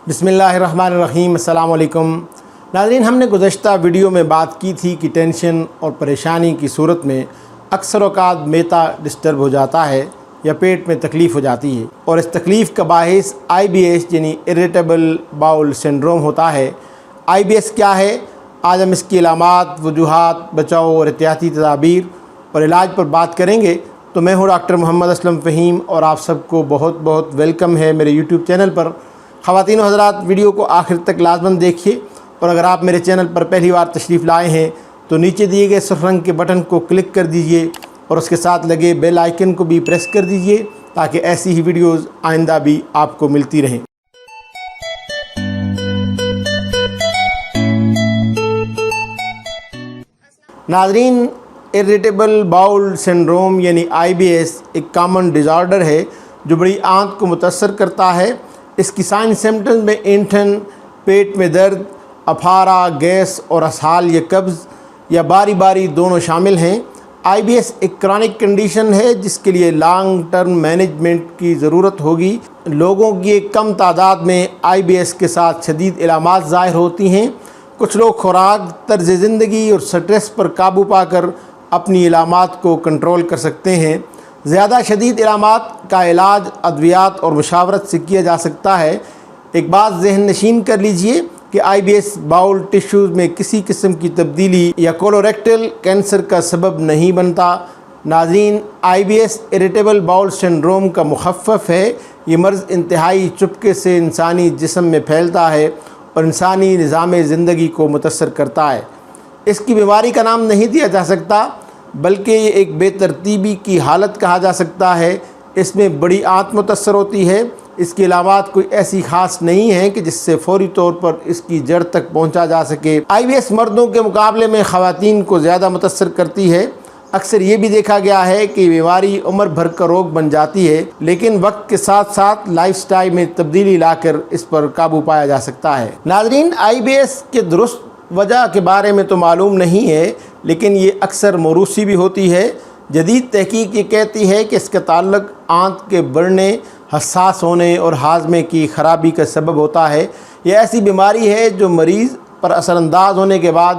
بسم اللہ الرحمن الرحیم۔ السلام علیکم ناظرین، ہم نے گزشتہ ویڈیو میں بات کی تھی کہ ٹینشن اور پریشانی کی صورت میں اکثر اوقات میتا ڈسٹرب ہو جاتا ہے یا پیٹ میں تکلیف ہو جاتی ہے، اور اس تکلیف کا باعث IBS یعنی اریٹیبل باؤل سنڈروم ہوتا ہے۔ IBS کیا ہے؟ آج ہم اس کی علامات، وجوہات، بچاؤ اور احتیاطی تدابیر اور علاج پر بات کریں گے۔ تو میں ہوں ڈاکٹر محمد اسلم فہیم، اور آپ سب کو بہت بہت ویلکم ہے میرے YouTube چینل پر۔ خواتین و حضرات، ویڈیو کو آخر تک لازماً دیکھیے، اور اگر آپ میرے چینل پر پہلی بار تشریف لائے ہیں تو نیچے دیے گئے سرخ رنگ کے بٹن کو کلک کر دیجئے اور اس کے ساتھ لگے بیل آئیکن کو بھی پریس کر دیجئے تاکہ ایسی ہی ویڈیوز آئندہ بھی آپ کو ملتی رہیں۔ ناظرین، اریٹیبل باؤل سنڈروم یعنی IBS ایک کامن ڈیزارڈر ہے جو بڑی آنت کو متاثر کرتا ہے۔ اس کی سائن سمپٹمز میں اینٹھن، پیٹ میں درد، افارہ، گیس اور اسہال یا قبض یا باری باری دونوں شامل ہیں۔ IBS ایک کرونک کنڈیشن ہے جس کے لیے لانگ ٹرم مینجمنٹ کی ضرورت ہوگی۔ لوگوں کی ایک کم تعداد میں IBS کے ساتھ شدید علامات ظاہر ہوتی ہیں۔ کچھ لوگ خوراک، طرز زندگی اور سٹریس پر قابو پا کر اپنی علامات کو کنٹرول کر سکتے ہیں۔ زیادہ شدید علامات کا علاج ادویات اور مشاورت سے کیا جا سکتا ہے۔ ایک بات ذہن نشین کر لیجئے کہ IBS باؤل ٹیشوز میں کسی قسم کی تبدیلی یا کولوریکٹل کینسر کا سبب نہیں بنتا۔ ناظرین، IBS اریٹیبل باؤل سنڈروم کا مخفف ہے۔ یہ مرض انتہائی چپکے سے انسانی جسم میں پھیلتا ہے اور انسانی نظام زندگی کو متاثر کرتا ہے۔ اس کی بیماری کا نام نہیں دیا جا سکتا، بلکہ یہ ایک بے ترتیبی کی حالت کہا جا سکتا ہے۔ اس میں بڑی آنت متاثر ہوتی ہے۔ اس کی علامات کوئی ایسی خاص نہیں ہیں کہ جس سے فوری طور پر اس کی جڑ تک پہنچا جا سکے۔ IBS مردوں کے مقابلے میں خواتین کو زیادہ متاثر کرتی ہے۔ اکثر یہ بھی دیکھا گیا ہے کہ بیماری عمر بھر کا روگ بن جاتی ہے، لیکن وقت کے ساتھ ساتھ لائف سٹائل میں تبدیلی لا کر اس پر قابو پایا جا سکتا ہے۔ ناظرین، IBS کے درست وجہ کے بارے میں تو معلوم نہیں ہے، لیکن یہ اکثر موروثی بھی ہوتی ہے۔ جدید تحقیق یہ کہتی ہے کہ اس کا تعلق آنت کے بڑھنے، حساس ہونے اور ہاضمے کی خرابی کا سبب ہوتا ہے۔ یہ ایسی بیماری ہے جو مریض پر اثر انداز ہونے کے بعد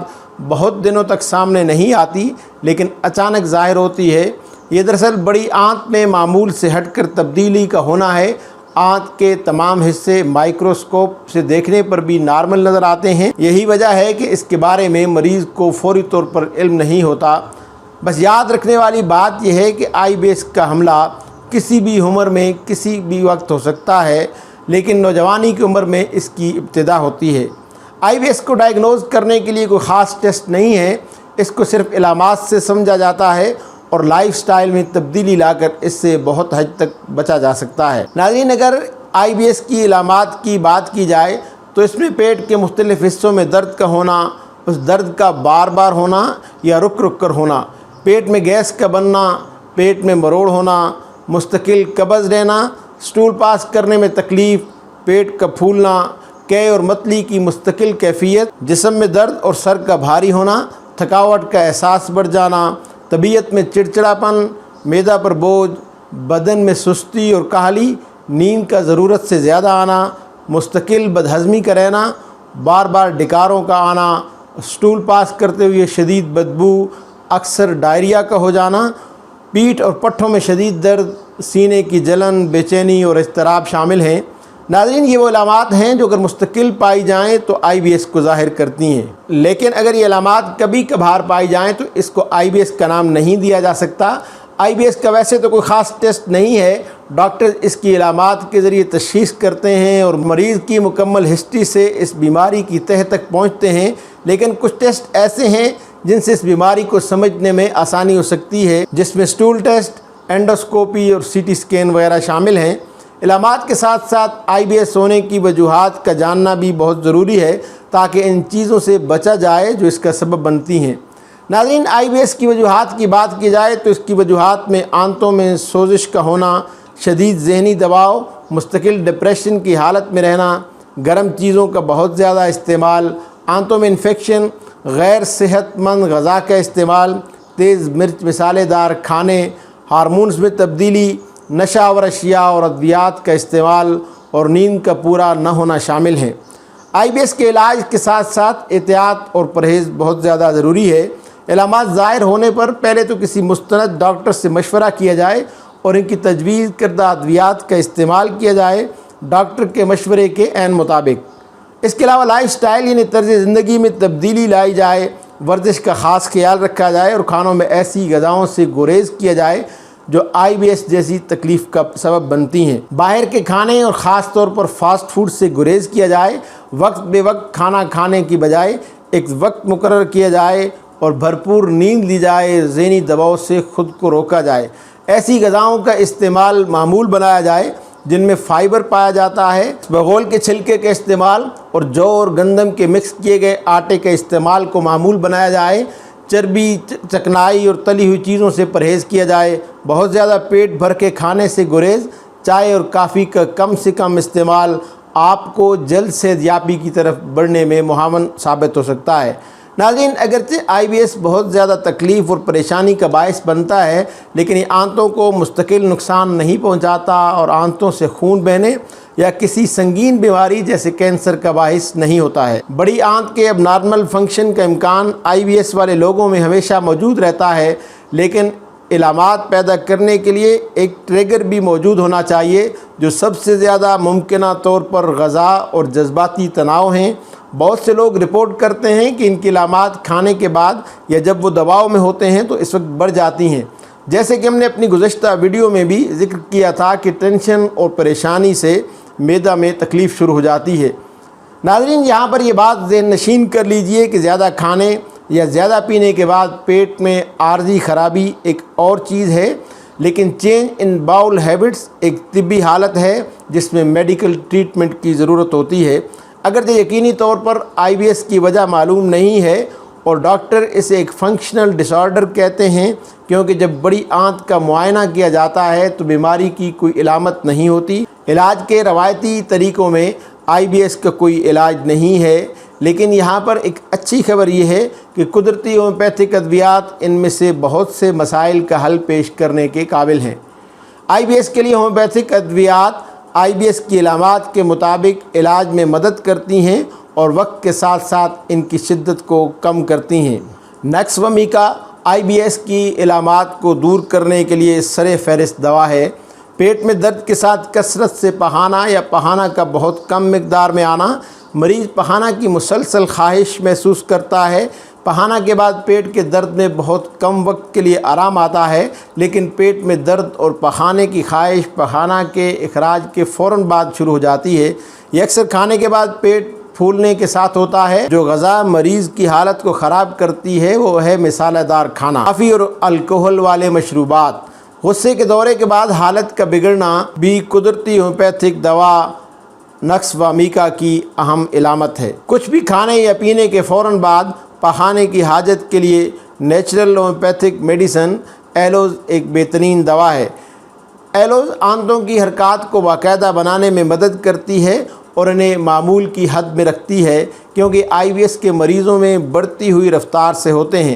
بہت دنوں تک سامنے نہیں آتی، لیکن اچانک ظاہر ہوتی ہے۔ یہ دراصل بڑی آنت میں معمول سے ہٹ کر تبدیلی کا ہونا ہے۔ آنت کے تمام حصے مائکروسکوپ سے دیکھنے پر بھی نارمل نظر آتے ہیں۔ یہی وجہ ہے کہ اس کے بارے میں مریض کو فوری طور پر علم نہیں ہوتا۔ بس یاد رکھنے والی بات یہ ہے کہ IBS کا حملہ کسی بھی عمر میں کسی بھی وقت ہو سکتا ہے، لیکن نوجوانی کی عمر میں اس کی ابتدا ہوتی ہے۔ IBS کو ڈائیگنوز کرنے کے لیے کوئی خاص ٹیسٹ نہیں ہے۔ اس کو صرف علامات سے سمجھا جاتا ہے اور لائف سٹائل میں تبدیلی لا کر اس سے بہت حد تک بچا جا سکتا ہے۔ ناظرین، اگر IBS کی علامات کی بات کی جائے تو اس میں پیٹ کے مختلف حصوں میں درد کا ہونا، اس درد کا بار بار ہونا یا رک رک کر ہونا، پیٹ میں گیس کا بننا، پیٹ میں مروڑ ہونا، مستقل قبض رہنا، سٹول پاس کرنے میں تکلیف، پیٹ کا پھولنا، قے اور متلی کی مستقل کیفیت، جسم میں درد اور سر کا بھاری ہونا، تھکاوٹ کا احساس بڑھ جانا، طبیعت میں چڑچڑاپن، معدہ پر بوجھ، بدن میں سستی اور کاہلی، نیند کا ضرورت سے زیادہ آنا، مستقل بدہضمی کا رہنا، بار بار ڈکاروں کا آنا، سٹول پاس کرتے ہوئے شدید بدبو، اکثر ڈائریا کا ہو جانا، پیٹھ اور پٹھوں میں شدید درد، سینے کی جلن، بے چینی اور اضطراب شامل ہیں۔ ناظرین، یہ وہ علامات ہیں جو اگر مستقل پائی جائیں تو IBS کو ظاہر کرتی ہیں، لیکن اگر یہ علامات کبھی کبھار پائی جائیں تو اس کو IBS کا نام نہیں دیا جا سکتا۔ IBS کا ویسے تو کوئی خاص ٹیسٹ نہیں ہے۔ ڈاکٹر اس کی علامات کے ذریعے تشخیص کرتے ہیں اور مریض کی مکمل ہسٹری سے اس بیماری کی تہہ تک پہنچتے ہیں، لیکن کچھ ٹیسٹ ایسے ہیں جن سے اس بیماری کو سمجھنے میں آسانی ہو سکتی ہے، جس میں سٹول ٹیسٹ، اینڈوسکوپی اور CT اسکین وغیرہ شامل ہیں۔ علامات کے ساتھ ساتھ IBS ہونے کی وجوہات کا جاننا بھی بہت ضروری ہے تاکہ ان چیزوں سے بچا جائے جو اس کا سبب بنتی ہیں۔ ناظرین، IBS کی وجوہات کی بات کی جائے تو اس کی وجوہات میں آنتوں میں سوزش کا ہونا، شدید ذہنی دباؤ، مستقل ڈپریشن کی حالت میں رہنا، گرم چیزوں کا بہت زیادہ استعمال، آنتوں میں انفیکشن، غیر صحت مند غذا کا استعمال، تیز مرچ مسالے دار کھانے، ہارمونز میں تبدیلی، نشہ آور اشیاء اور ادویات کا استعمال اور نیند کا پورا نہ ہونا شامل ہیں۔ IBS کے علاج کے ساتھ ساتھ احتیاط اور پرہیز بہت زیادہ ضروری ہے۔ علامات ظاہر ہونے پر پہلے تو کسی مستند ڈاکٹر سے مشورہ کیا جائے اور ان کی تجویز کردہ ادویات کا استعمال کیا جائے ڈاکٹر کے مشورے کے عین مطابق۔ اس کے علاوہ لائف سٹائل یعنی طرز زندگی میں تبدیلی لائی جائے، ورزش کا خاص خیال رکھا جائے اور کھانوں میں ایسی غذاؤں سے گریز کیا جائے جو IBS جیسی تکلیف کا سبب بنتی ہیں۔ باہر کے کھانے اور خاص طور پر فاسٹ فوڈ سے گریز کیا جائے، وقت بے وقت کھانا کھانے کی بجائے ایک وقت مقرر کیا جائے اور بھرپور نیند لی جائے، ذہنی دباؤ سے خود کو روکا جائے۔ ایسی غذاؤں کا استعمال معمول بنایا جائے جن میں فائبر پایا جاتا ہے۔ بغول کے چھلکے کا استعمال اور جو اور گندم کے مکس کیے گئے آٹے کے استعمال کو معمول بنایا جائے۔ چربی، چکنائی اور تلی ہوئی چیزوں سے پرہیز کیا جائے۔ بہت زیادہ پیٹ بھر کے کھانے سے گریز، چائے اور کافی کا کم سے کم استعمال آپ کو جلد صحت یابی کی طرف بڑھنے میں معاون ثابت ہو سکتا ہے۔ ناظرین، اگرچہ IBS بہت زیادہ تکلیف اور پریشانی کا باعث بنتا ہے، لیکن یہ آنتوں کو مستقل نقصان نہیں پہنچاتا اور آنتوں سے خون بہنے یا کسی سنگین بیماری جیسے کینسر کا باعث نہیں ہوتا ہے۔ بڑی آنت کے اب نارمل فنکشن کا امکان IBS والے لوگوں میں ہمیشہ موجود رہتا ہے، لیکن علامات پیدا کرنے کے لیے ایک ٹریگر بھی موجود ہونا چاہیے جو سب سے زیادہ ممکنہ طور پر غذا اور جذباتی تناؤ ہیں۔ بہت سے لوگ رپورٹ کرتے ہیں کہ ان کی علامات کھانے کے بعد یا جب وہ دباؤ میں ہوتے ہیں تو اس وقت بڑھ جاتی ہیں، جیسے کہ ہم نے اپنی گزشتہ ویڈیو میں بھی ذکر کیا تھا کہ ٹینشن اور پریشانی سے معدہ میں تکلیف شروع ہو جاتی ہے۔ ناظرین، یہاں پر یہ بات ذہن نشین کر لیجئے کہ زیادہ کھانے یا زیادہ پینے کے بعد پیٹ میں عارضی خرابی ایک اور چیز ہے، لیکن چینج ان باؤل ہیبٹس ایک طبی حالت ہے جس میں میڈیکل ٹریٹمنٹ کی ضرورت ہوتی ہے۔ اگرچہ یقینی طور پر IBS کی وجہ معلوم نہیں ہے اور ڈاکٹر اسے ایک فنکشنل ڈس آرڈر کہتے ہیں، کیونکہ جب بڑی آنت کا معائنہ کیا جاتا ہے تو بیماری کی کوئی علامت نہیں ہوتی۔ علاج کے روایتی طریقوں میں IBS کا کوئی علاج نہیں ہے، لیکن یہاں پر ایک اچھی خبر یہ ہے کہ قدرتی ہومیوپیتھک ادویات ان میں سے بہت سے مسائل کا حل پیش کرنے کے قابل ہیں۔ IBS کے لیے ہومیوپیتھک ادویات IBS کی علامات کے مطابق علاج میں مدد کرتی ہیں اور وقت کے ساتھ ساتھ ان کی شدت کو کم کرتی ہیں۔ نکس ومیکا IBS کی علامات کو دور کرنے کے لیے سر فہرست دوا ہے۔ پیٹ میں درد کے ساتھ کثرت سے پہانا یا پہانا کا بہت کم مقدار میں آنا، مریض پہانا کی مسلسل خواہش محسوس کرتا ہے۔ پہانا کے بعد پیٹ کے درد میں بہت کم وقت کے لیے آرام آتا ہے، لیکن پیٹ میں درد اور پخانے کی خواہش پخانہ کے اخراج کے فوراً بعد شروع ہو جاتی ہے۔ یہ اکثر کھانے کے بعد پیٹ پھولنے کے ساتھ ہوتا ہے۔ جو غذا مریض کی حالت کو خراب کرتی ہے وہ ہے مسالہ دار کھانا، کافی اور الکحل والے مشروبات۔ غصے کے دورے کے بعد حالت کا بگڑنا بھی قدرتی ہومیوپیتھک دوا نکس وامیکا کی اہم علامت ہے۔ کچھ بھی کھانے یا پینے کے فوراً بعد پخانے کی حاجت کے لیے نیچرل ہومیوپیتھک میڈیسن ایلوز ایک بہترین دوا ہے۔ ایلوز آنتوں کی حرکات کو باقاعدہ بنانے میں مدد کرتی ہے اور انہیں معمول کی حد میں رکھتی ہے، کیونکہ IBS کے مریضوں میں بڑھتی ہوئی رفتار سے ہوتے ہیں۔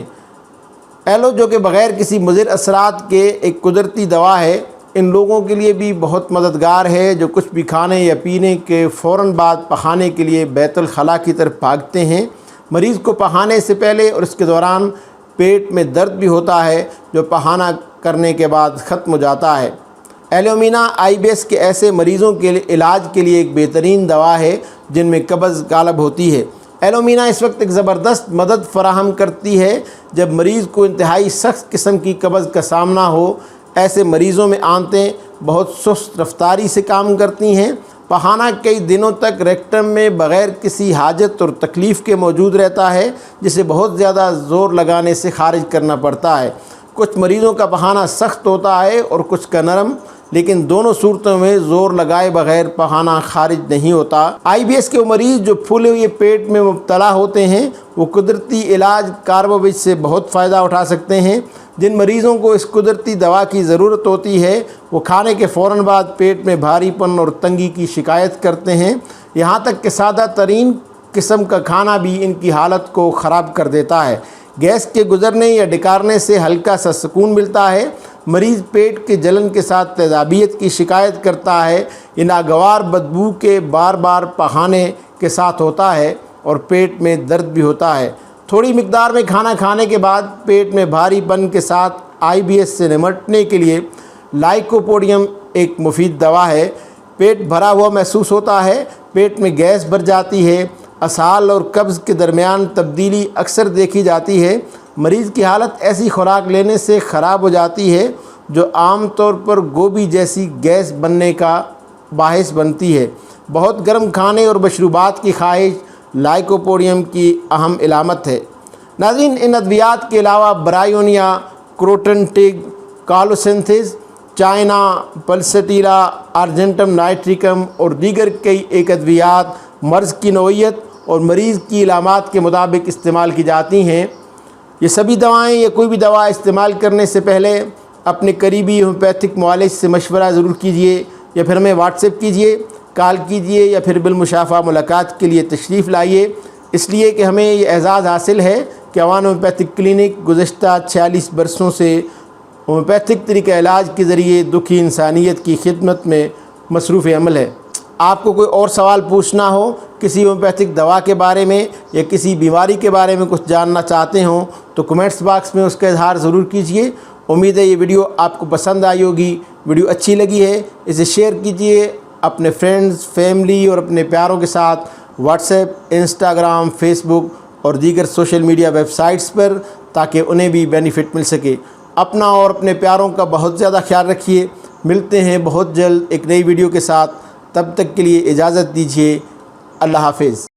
ایلو جو کہ بغیر کسی مضر اثرات کے ایک قدرتی دوا ہے، ان لوگوں کے لیے بھی بہت مددگار ہے جو کچھ بھی کھانے یا پینے کے فوراً بعد پخانے کے لیے بیت الخلاء کی طرف بھاگتے ہیں۔ مریض کو پخانے سے پہلے اور اس کے دوران پیٹ میں درد بھی ہوتا ہے جو پخانہ کرنے کے بعد ختم ہو جاتا ہے۔ ایلومینا IBS کے ایسے مریضوں کے علاج کے لیے ایک بہترین دوا ہے جن میں قبض غالب ہوتی ہے۔ ایلومینا اس وقت ایک زبردست مدد فراہم کرتی ہے جب مریض کو انتہائی سخت قسم کی قبض کا سامنا ہو۔ ایسے مریضوں میں آنتیں بہت سست رفتاری سے کام کرتی ہیں۔ پخانہ کئی دنوں تک ریکٹم میں بغیر کسی حاجت اور تکلیف کے موجود رہتا ہے، جسے بہت زیادہ زور لگانے سے خارج کرنا پڑتا ہے۔ کچھ مریضوں کا پخانہ سخت ہوتا ہے اور کچھ کا نرم، لیکن دونوں صورتوں میں زور لگائے بغیر پخانہ خارج نہیں ہوتا۔ IBS کے مریض جو پھولے ہوئے پیٹ میں مبتلا ہوتے ہیں وہ قدرتی علاج کاربوویج سے بہت فائدہ اٹھا سکتے ہیں۔ جن مریضوں کو اس قدرتی دوا کی ضرورت ہوتی ہے وہ کھانے کے فوراً بعد پیٹ میں بھاری پن اور تنگی کی شکایت کرتے ہیں، یہاں تک کہ سادہ ترین قسم کا کھانا بھی ان کی حالت کو خراب کر دیتا ہے۔ گیس کے گزرنے یا ڈکارنے سے ہلکا سا سکون ملتا ہے، مریض پیٹ کے جلن کے ساتھ تیزابیت کی شکایت کرتا ہے، یہ ناگوار بدبو کے بار بار پخانے کے ساتھ ہوتا ہے اور پیٹ میں درد بھی ہوتا ہے۔ تھوڑی مقدار میں کھانا کھانے کے بعد پیٹ میں بھاری پن کے ساتھ IBS سے نمٹنے کے لیے لائکوپوڈیم ایک مفید دوا ہے۔ پیٹ بھرا ہوا محسوس ہوتا ہے، پیٹ میں گیس بھر جاتی ہے، اسہال اور قبض کے درمیان تبدیلی اکثر دیکھی جاتی ہے۔ مریض کی حالت ایسی خوراک لینے سے خراب ہو جاتی ہے جو عام طور پر گوبھی جیسی گیس بننے کا باعث بنتی ہے۔ بہت گرم کھانے اور مشروبات کی خواہش لائکوپوڈیم کی اہم علامت ہے۔ ناظرین، ان ادویات کے علاوہ برائیونیا، کروٹنٹگ، کالوسینتھس، چائنا، پلسٹیرا، ارجنٹم نائٹریکم اور دیگر کئی ایک ادویات مرض کی نوعیت اور مریض کی علامات کے مطابق استعمال کی جاتی ہیں۔ یہ سبھی دوائیں یا کوئی بھی دوا استعمال کرنے سے پہلے اپنے قریبی ہومیوپیتھک معالج سے مشورہ ضرور کیجیے، یا پھر ہمیں واٹس ایپ کیجیے، کال کیجیے، یا پھر بالمشافہ ملاقات کے لیے تشریف لائیے، اس لیے کہ ہمیں یہ اعزاز حاصل ہے کہ اوان ہومیوپیتھک کلینک گزشتہ 46 برسوں سے ہومیوپیتھک طریقہ علاج کے ذریعے دکھی انسانیت کی خدمت میں مصروف عمل ہے۔ آپ کو کوئی اور سوال پوچھنا ہو کسی ہومیوپیتھک دوا کے بارے میں یا کسی بیماری کے بارے میں کچھ جاننا چاہتے ہوں تو کمنٹس باکس میں اس کا اظہار ضرور کیجیے۔ امید ہے یہ ویڈیو آپ کو پسند آئی ہوگی۔ ویڈیو اچھی لگی ہے اسے شیئر کیجیے اپنے فرینڈز، فیملی اور اپنے پیاروں کے ساتھ واٹس ایپ، انسٹاگرام، فیس بک اور دیگر سوشل میڈیا ویب سائٹس پر، تاکہ انہیں بھی بینیفٹ مل سکے۔ اپنا اور اپنے پیاروں کا بہت زیادہ خیال رکھیے۔ ملتے ہیں بہت جلد ایک نئی ویڈیو کے ساتھ، تب تک کے لیے اجازت دیجیے۔ اللہ حافظ۔